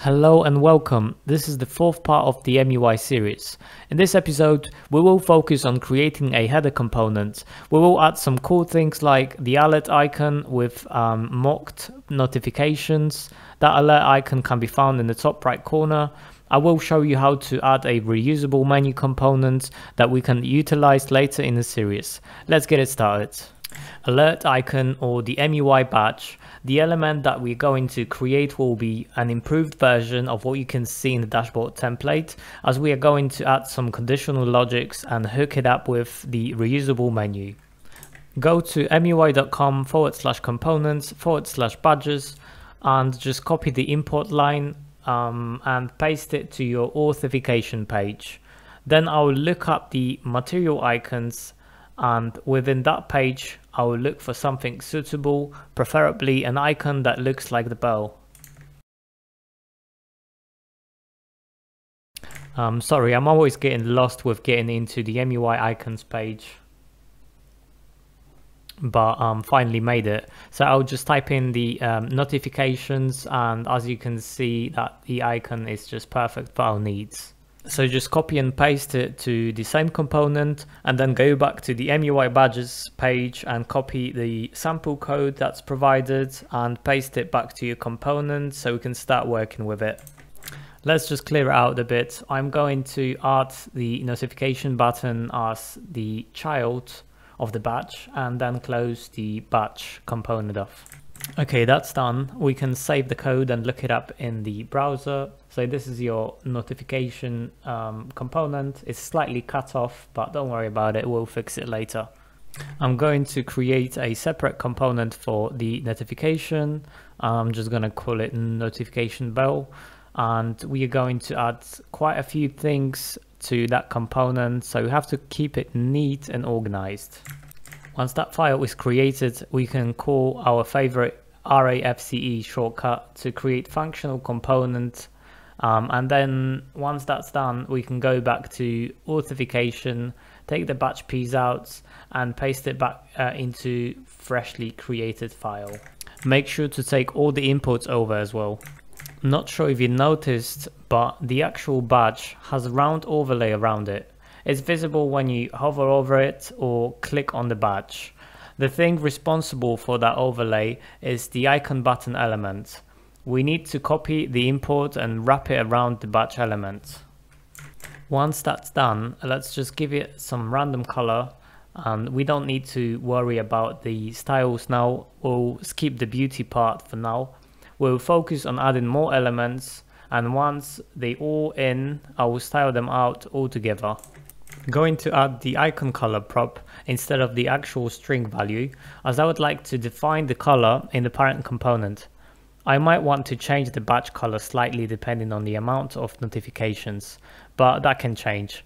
Hello and welcome. This is the fourth part of the MUI series. In this episode, we will focus on creating a header component. We will add some cool things like the alert icon with mocked notifications. That alert icon can be found in the top right corner. I will show you how to add a reusable menu component that we can utilize later in the series. Let's get it started. Alert icon, or the MUI badge. The element that we're going to create will be an improved version of what you can see in the dashboard template, as we are going to add some conditional logics and hook it up with the reusable menu. Go to mui.com/components/badges and just copy the import line and paste it to your authentication page. Then I will look up the material icons, and within that page I will look for something suitable, preferably an icon that looks like the bell. Sorry, I'm always getting lost with getting into the MUI icons page, but finally made it. So I'll just type in the notifications, and as you can see that the icon is just perfect for our needs. So just copy and paste it to the same component, and then go back to the MUI badges page and copy the sample code that's provided and paste it back to your component so we can start working with it. Let's just clear it out a bit. I'm going to add the notification button as the child of the badge and then close the badge component off. Okay, that's done. We can save the code and look it up in the browser. So this is your notification component. It's slightly cut off, but don't worry about it, we'll fix it later. I'm going to create a separate component for the notification. I'm just going to call it notification bell, and we are going to add quite a few things to that component, so we have to keep it neat and organized. Once that file is created, we can call our favorite RAFCE shortcut to create functional component. And then once that's done, we can go back to authentication, take the batch piece out and paste it back into freshly created file. Make sure to take all the imports over as well. Not sure if you noticed, but the actual badge has a round overlay around it. It's visible when you hover over it or click on the badge. The thing responsible for that overlay is the icon button element. We need to copy the import and wrap it around the badge element. Once that's done, let's just give it some random color, and we don't need to worry about the styles now. We'll skip the beauty part for now. We'll focus on adding more elements, and once they all in, I will style them out all together. Going to add the icon color prop instead of the actual string value, as I would like to define the color in the parent component. I might want to change the badge color slightly depending on the amount of notifications, but that can change.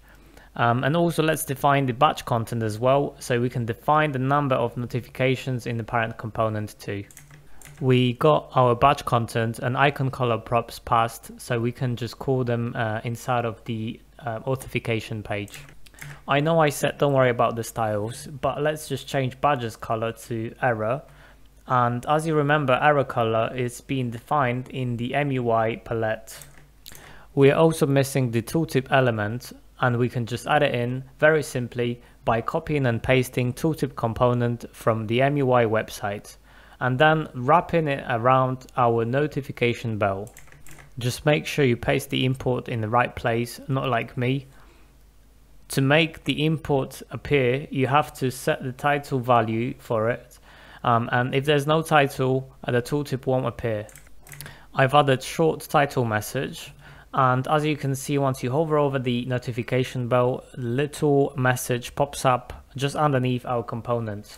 And also let's define the badge content as well, so we can define the number of notifications in the parent component too. We got our badge content and icon color props passed, so we can just call them inside of the authentication page. I know I said don't worry about the styles, but let's just change badges color to error. And as you remember, error color is being defined in the MUI palette. We are also missing the tooltip element, and we can just add it in very simply by copying and pasting tooltip component from the MUI website and then wrapping it around our notification bell. Just make sure you paste the import in the right place, not like me. To make the import appear, you have to set the title value for it, and if there's no title, the tooltip won't appear. I've added short title message, and as you can see, once you hover over the notification bell, little message pops up just underneath our component.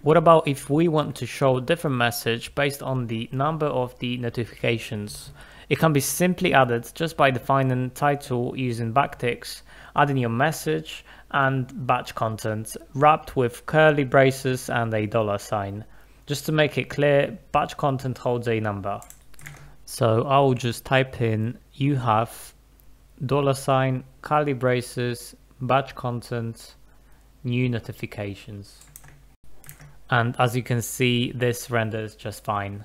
What about if we want to show a different message based on the number of the notifications? It can be simply added just by defining title using backticks, adding your message and batch content wrapped with curly braces and a $sign. Just to make it clear, batch content holds a number. So I'll just type in you have $, curly braces, batch content, new notifications. And as you can see, this renders just fine.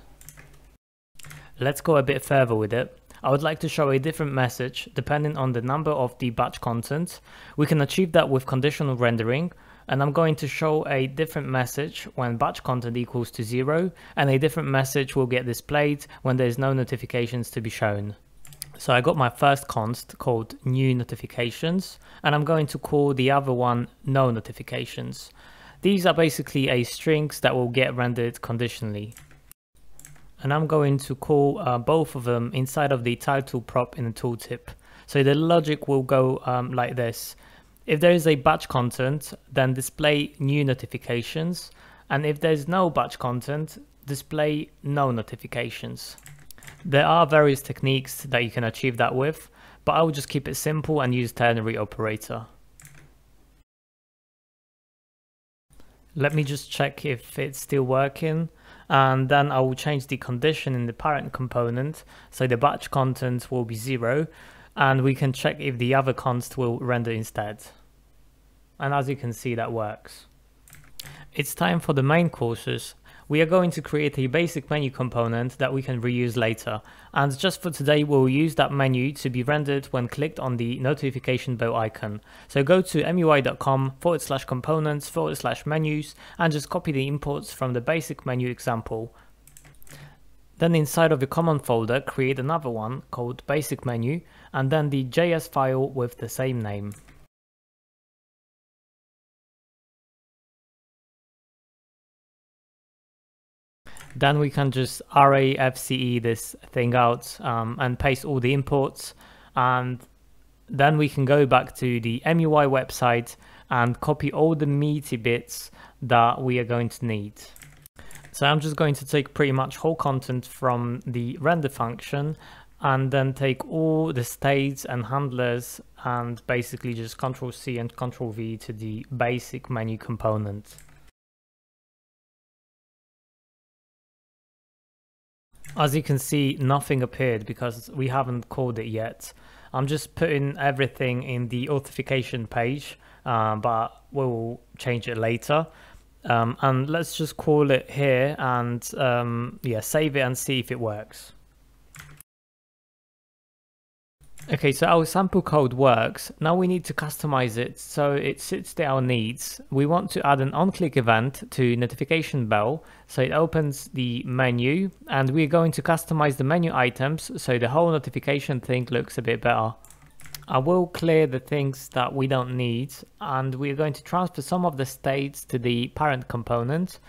Let's go a bit further with it. I would like to show a different message depending on the number of the batch content. We can achieve that with conditional rendering, and I'm going to show a different message when batch content equals to 0, and a different message will get displayed when there's no notifications to be shown. So I got my first const called new notifications, and I'm going to call the other one no notifications. These are basically a strings that will get rendered conditionally. And I'm going to call both of them inside of the title prop in the tooltip. So the logic will go like this. If there is a batch content, then display new notifications. And if there's no batch content, display no notifications. There are various techniques that you can achieve that with, but I will just keep it simple and use ternary operator. Let me just check if it's still working, and then I will change the condition in the parent component, so the batch content will be 0, and we can check if the other const will render instead. And as you can see, that works. It's time for the main courses. We are going to create a basic menu component that we can reuse later, and just for today we'll use that menu to be rendered when clicked on the notification bell icon. So go to mui.com/components/menus and just copy the imports from the basic menu example. Then inside of the common folder create another one called basic menu, and then the JS file with the same name. Then we can just RAFCE this thing out and paste all the imports, and then we can go back to the MUI website and copy all the meaty bits that we are going to need. So I'm just going to take pretty much whole content from the render function and then take all the states and handlers and basically just Ctrl+C and Ctrl+V to the basic menu component. As you can see, nothing appeared because we haven't called it yet. I'm just putting everything in the authentication page, but we'll change it later. And let's just call it here and yeah, save it and see if it works. Okay, so our sample code works. Now we need to customize it so it suits our needs. We want to add an on-click event to notification bell so it opens the menu, and we're going to customize the menu items so the whole notification thing looks a bit better. I will clear the things that we don't need, and we're going to transfer some of the states to the parent component.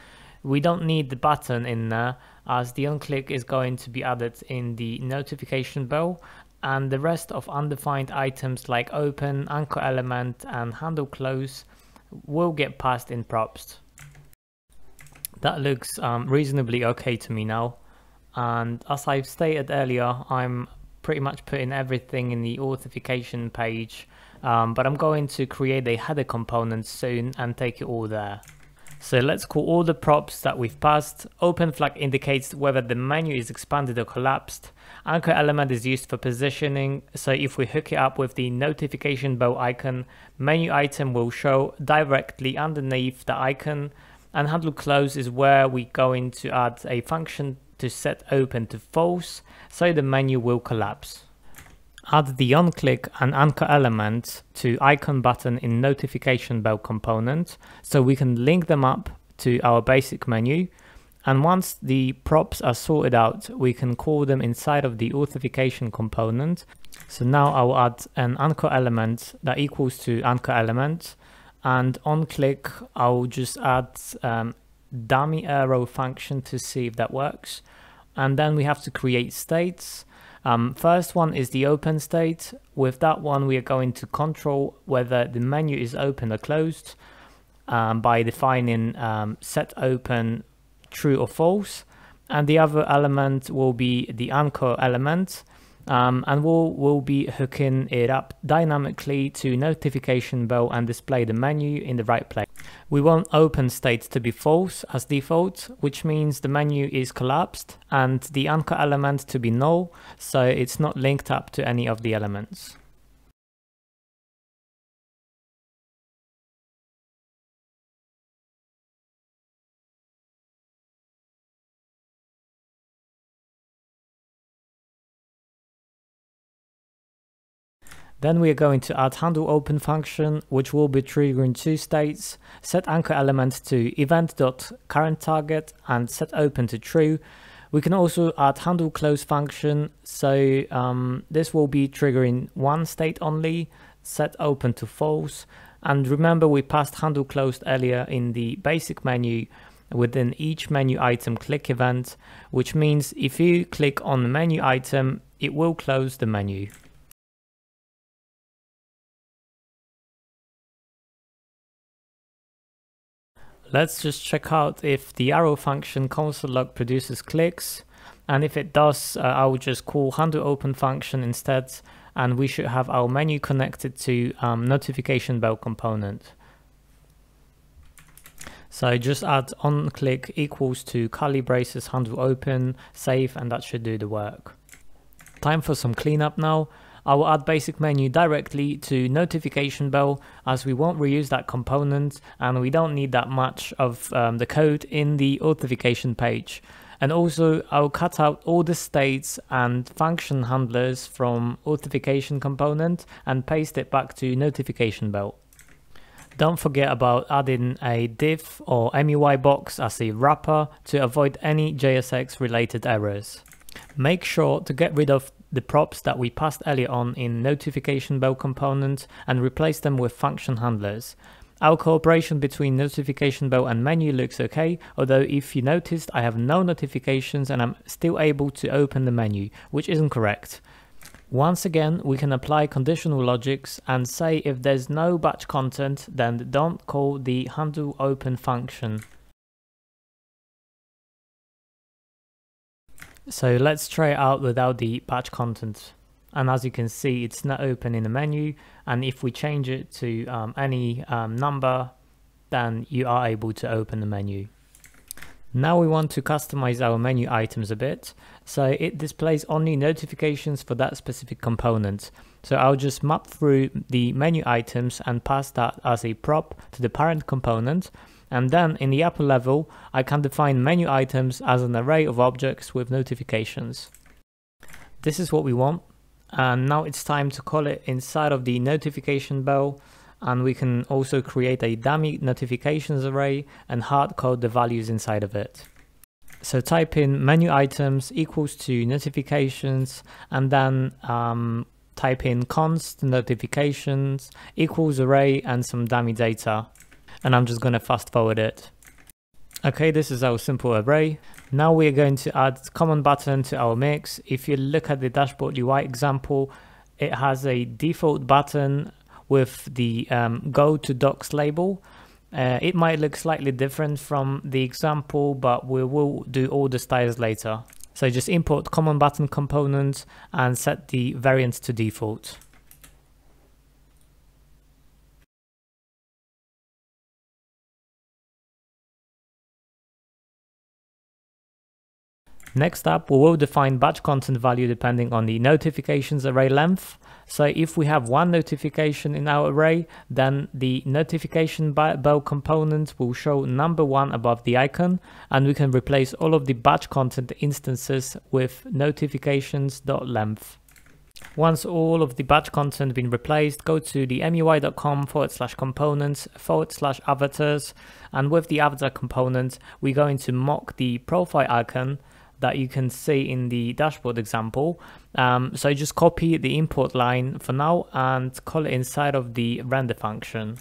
We don't need the button in there as the on-click is going to be added in the notification bell, and the rest of undefined items like open, anchor element and handle close will get passed in props. That looks reasonably okay to me now, and as I've stated earlier, I'm pretty much putting everything in the authentication page, but I'm going to create a header component soon and take it all there. So let's call all the props that we've passed. Open flag indicates whether the menu is expanded or collapsed. Anchor element is used for positioning, so if we hook it up with the notification bell icon, menu item will show directly underneath the icon. And handle close is where we're going to add a function to set open to false, so the menu will collapse. Add the on-click and anchor element to icon button in notification bell component so we can link them up to our basic menu. And once the props are sorted out, we can call them inside of the authentication component. So now I'll add an anchor element that equals to anchor element, and on click I'll just add dummy arrow function to see if that works. And then we have to create states. First one is the open state. With that one we are going to control whether the menu is open or closed by defining set open true or false, and the other element will be the anchor element, and we'll be hooking it up dynamically to notification bell and display the menu in the right place. We want open state to be false as default, which means the menu is collapsed, and the anchor element to be null, so it's not linked up to any of the elements. Then we are going to add handle open function, which will be triggering two states: set anchor element to event.currentTarget and set open to true. We can also add handle close function, so this will be triggering one state only, set open to false. And remember, we passed handle closed earlier in the basic menu within each menu item click event, which means if you click on the menu item, it will close the menu. Let's just check out if the arrow function console log produces clicks, and if it does, I will just call handle open function instead, and we should have our menu connected to notification bell component. So just add on click equals to curly braces handle open, save, and that should do the work. Time for some cleanup now. I will add basic menu directly to notification bell, as we won't reuse that component and we don't need that much of the code in the authentication page. And also I'll cut out all the states and function handlers from authentication component and paste it back to notification bell. Don't forget about adding a diff or MUI box as a wrapper to avoid any JSX related errors. Make sure to get rid of the props that we passed earlier on in notification bell component and replace them with function handlers. Our cooperation between notification bell and menu looks okay, although if you noticed, I have no notifications and I'm still able to open the menu, which isn't correct. Once again, we can apply conditional logics and say if there's no batch content, then don't call the handle open function. So let's try it out without the batch content, and as you can see, it's not open in the menu, and if we change it to any number, then you are able to open the menu. Now we want to customize our menu items a bit, so it displays only notifications for that specific component. So I'll just map through the menu items and pass that as a prop to the parent component. And then in the upper level, I can define menu items as an array of objects with notifications. This is what we want. And now it's time to call it inside of the notification bell. And we can also create a dummy notifications array and hard code the values inside of it. So type in menu items equals to notifications, and then type in const notifications equals array and some dummy data. And I'm just going to fast forward it. Okay, this is our simple array. Now we are going to add common button to our mix. If you look at the dashboard UI example, it has a default button with the go to docs label. It might look slightly different from the example, but we will do all the styles later. So just import common button component and set the variant to default. Next up, we will define batch content value depending on the notifications array length. So if we have one notification in our array, then the notification bell component will show number 1 above the icon, and we can replace all of the batch content instances with notifications.length. Once all of the batch content been replaced, go to the mui.com/components/avatars, and with the avatar component, we're going to mock the profile icon that you can see in the dashboard example. So just copy the import line for now and call it inside of the render function.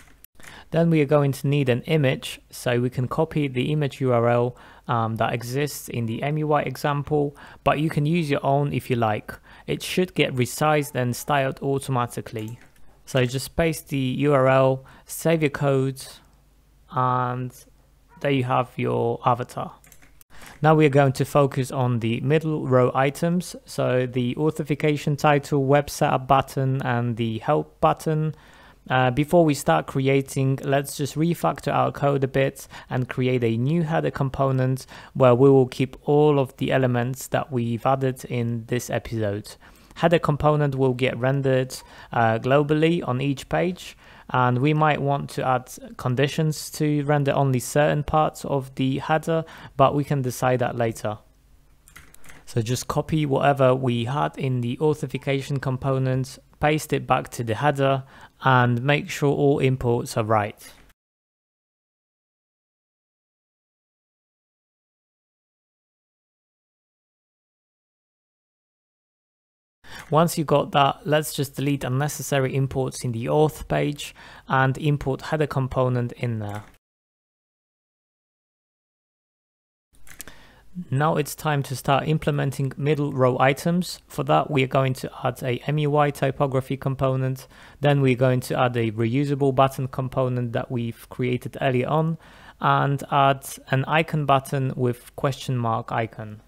Then we are going to need an image, so we can copy the image URL that exists in the MUI example, but you can use your own if you like. It should get resized and styled automatically. So just paste the URL, save your code, and there you have your avatar. Now we are going to focus on the middle row items, so the authentication title, web setup button, and the help button. Before we start creating, let's just refactor our code a bit and create a new header component where we will keep all of the elements that we've added in this episode. Header component will get rendered globally on each page, and we might want to add conditions to render only certain parts of the header, but we can decide that later. So just copy whatever we had in the authentication component, paste it back to the header, and make sure all imports are right. Once you got that, let's just delete unnecessary imports in the auth page and import header component in there. Now it's time to start implementing middle row items. For that, we are going to add a MUI typography component. Then we're going to add a reusable button component that we've created earlier on, and add an icon button with question mark icon.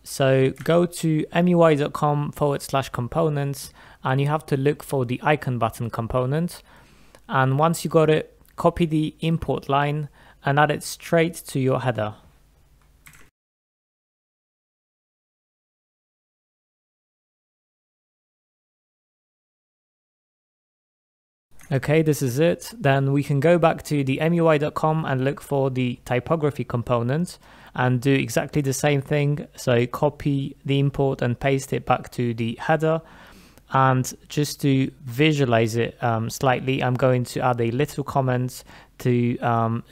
So go to mui.com/components, and you have to look for the icon button component. And once you got it, copy the import line and add it straight to your header. Okay, this is it. Then we can go back to the mui.com and look for the typography component and do exactly the same thing. So copy the import and paste it back to the header. And just to visualize it slightly, I'm going to add a little comment to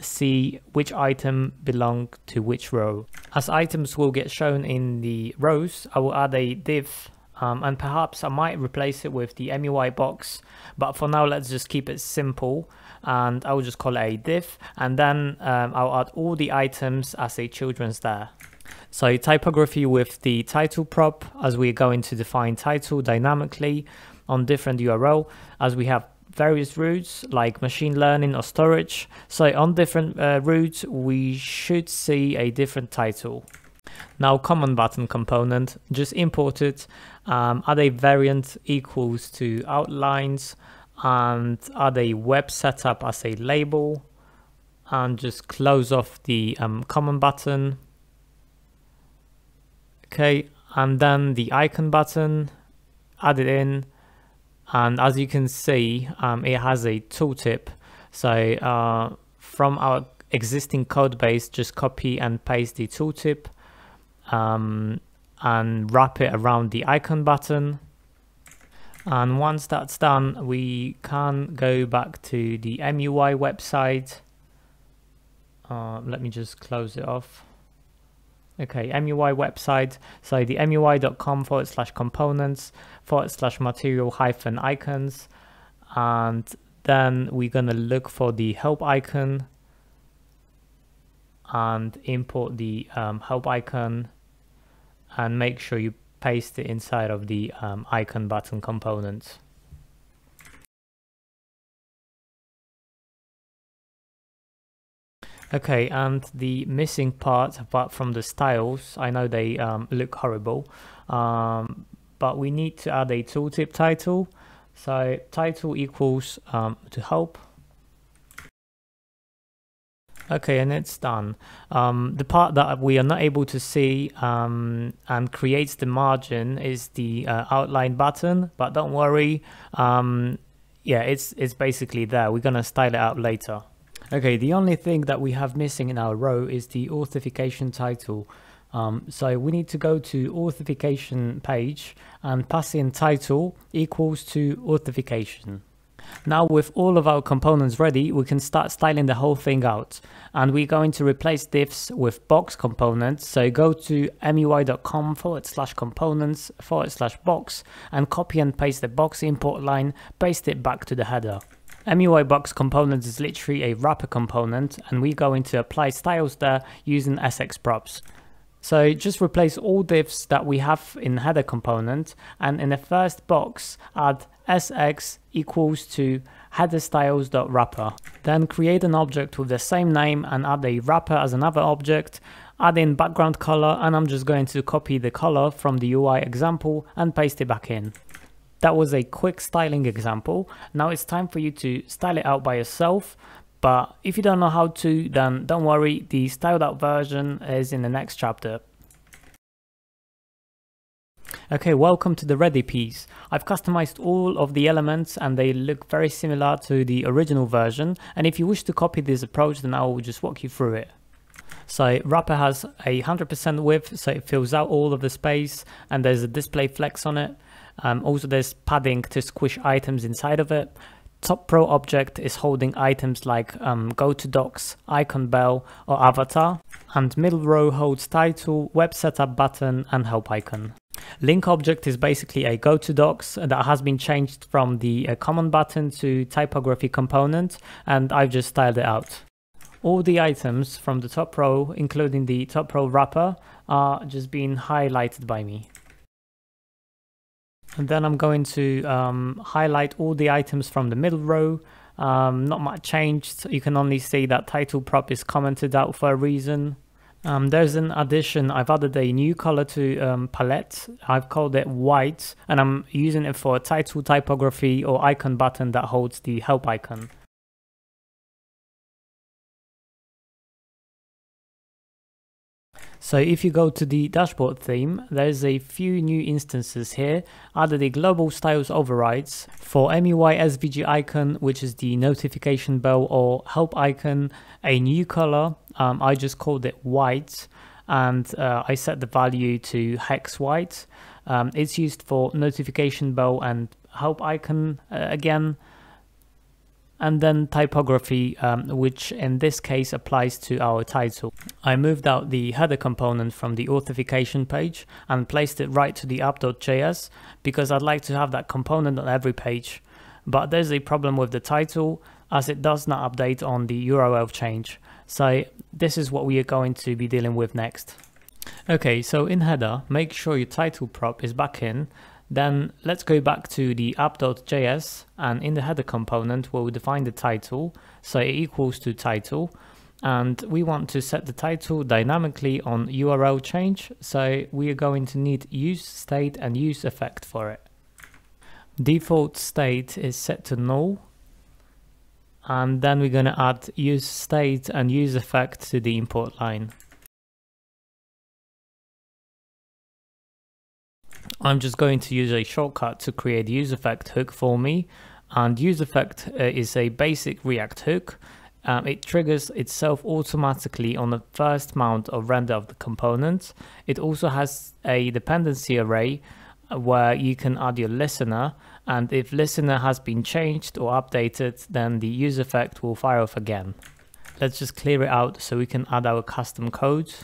see which item belong to which row. As items will get shown in the rows, I will add a div. And perhaps I might replace it with the MUI box, but for now let's just keep it simple, and I will just call it a div, and then I'll add all the items as a children's there. So typography with the title prop, as we're going to define title dynamically on different URL, as we have various routes like machine learning or storage. So on different routes we should see a different title. Now common button component, just import it, add a variant equals to outlines, and add a web setup as a label, and just close off the common button. Okay, and then the icon button, add it in, and as you can see, it has a tooltip. So from our existing code base, just copy and paste the tooltip. And wrap it around the icon button, and once that's done we can go back to the MUI website. Let me just close it off. Okay, MUI website, so the mui.com/components/material-icons, and then we're gonna look for the help icon and import the help icon, and make sure you paste it inside of the icon button component. Okay, and the missing part, apart from the styles, I know they look horrible, but we need to add a tooltip title. So title equals to help. Okay, and it's done. The part that we are not able to see and creates the margin is the outline button, but don't worry, yeah, it's basically there. We're gonna style it out later. Okay, the only thing that we have missing in our row is the authentication title. So we need to go to authentication page and pass in title equals to authentication. Now with all of our components ready, we can start styling the whole thing out, and we're going to replace diffs with box components. So go to mui.com/components/box and copy and paste the box import line, paste it back to the header. MUI box components is literally a wrapper component, and we're going to apply styles there using SX props. So just replace all diffs that we have in header component, and in the first box add SX equals to header styles.wrapper. Then create an object with the same name and add a wrapper as another object, add in background color, and I'm just going to copy the color from the UI example and paste it back in. That was a quick styling example. Now it's time for you to style it out by yourself. But if you don't know how to, then don't worry, the styled out version is in the next chapter. Okay, welcome to the ready piece. I've customized all of the elements and they look very similar to the original version. And if you wish to copy this approach, then I will just walk you through it. So wrapper has a 100% width, so it fills out all of the space, and there's a display flex on it. Also there's padding to squish items inside of it. Top row object is holding items like go to docs, icon bell or avatar, and middle row holds title, web setup button and help icon. Link object is basically a go to docs that has been changed from the common button to typography component, and I've just styled it out. All the items from the top row, including the top row wrapper, are just being highlighted by me. And then I'm going to highlight all the items from the middle row. Not much changed. You can only see that title prop is commented out for a reason. There's an addition. I've added a new color to palette. I've called it white, and I'm using it for title typography or icon button that holds the help icon. So if you go to the dashboard theme, there's a few new instances here. Added the global styles overrides for MUI SVG icon, which is the notification bell or help icon, a new color. I just called it white, and I set the value to hex white. It's used for notification bell and help icon again. And then typography, which in this case applies to our title. I moved out the header component from the authentication page and placed it right to the app.js because I'd like to have that component on every page. But there's a problem with the title as it does not update on the URL change. So this is what we are going to be dealing with next. Okay, so in header, make sure your title prop is back in. Then let's go back to the app.js, and in the header component we'll define the title, so it equals to title, and we want to set the title dynamically on URL change, so we are going to need use state and use effect for it. Default state is set to null, and then we're going to add use state and use effect to the import line. I'm just going to use a shortcut to create use effect hook for me, and use effect is a basic React hook. It triggers itself automatically on the first mount of render of the component. It also has a dependency array where you can add your listener, and if listener has been changed or updated, then the use effect will fire off again. Let's just clear it out so we can add our custom code.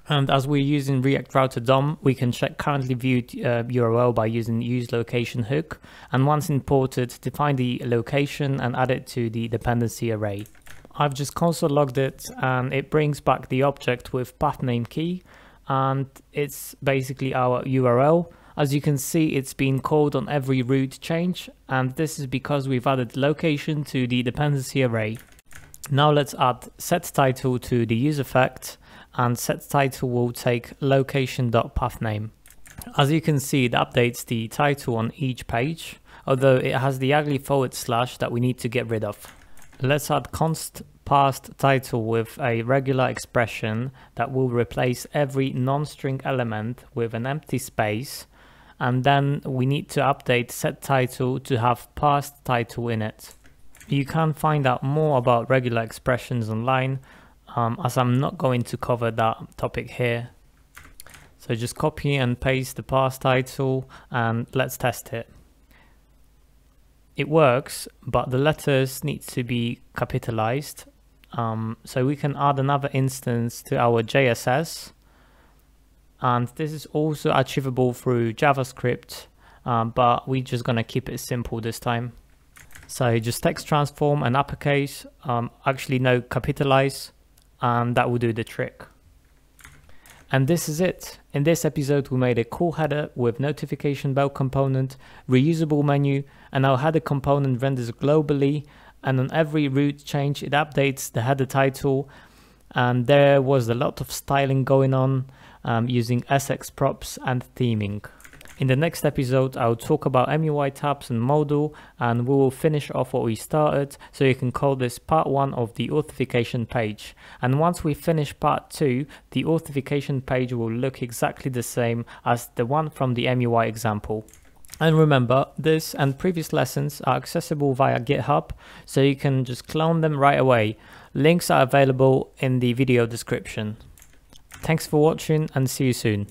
And as we're using React Router DOM, we can check currently viewed URL by using use location hook. And once imported, define the location and add it to the dependency array. I've just console logged it, and it brings back the object with path name key. And it's basically our URL. As you can see, it's been called on every route change. And this is because we've added location to the dependency array. Now let's add set title to the use effect. And set title will take location.pathname. As you can see, it updates the title on each page, although it has the ugly / that we need to get rid of. Let's add const past title with a regular expression that will replace every non-string element with an empty space, and then we need to update set title to have past title in it. You can find out more about regular expressions online, as I'm not going to cover that topic here. So just copy and paste the past title and let's test it. It works, but the letters need to be capitalized. So we can add another instance to our JSS, and this is also achievable through JavaScript, but we're just gonna keep it simple this time. So just text transform and uppercase, actually no, capitalize, and that will do the trick. And this is it. In this episode we made a cool header with notification bell component, reusable menu, and our header component renders globally, and on every route change it updates the header title, and there was a lot of styling going on using SX props and theming. In the next episode, I'll talk about MUI tabs and modal, and we will finish off what we started, so you can call this part 1 of the authentication page. And once we finish part 2, the authentication page will look exactly the same as the one from the MUI example. And remember, this and previous lessons are accessible via GitHub, so you can just clone them right away. Links are available in the video description. Thanks for watching and see you soon.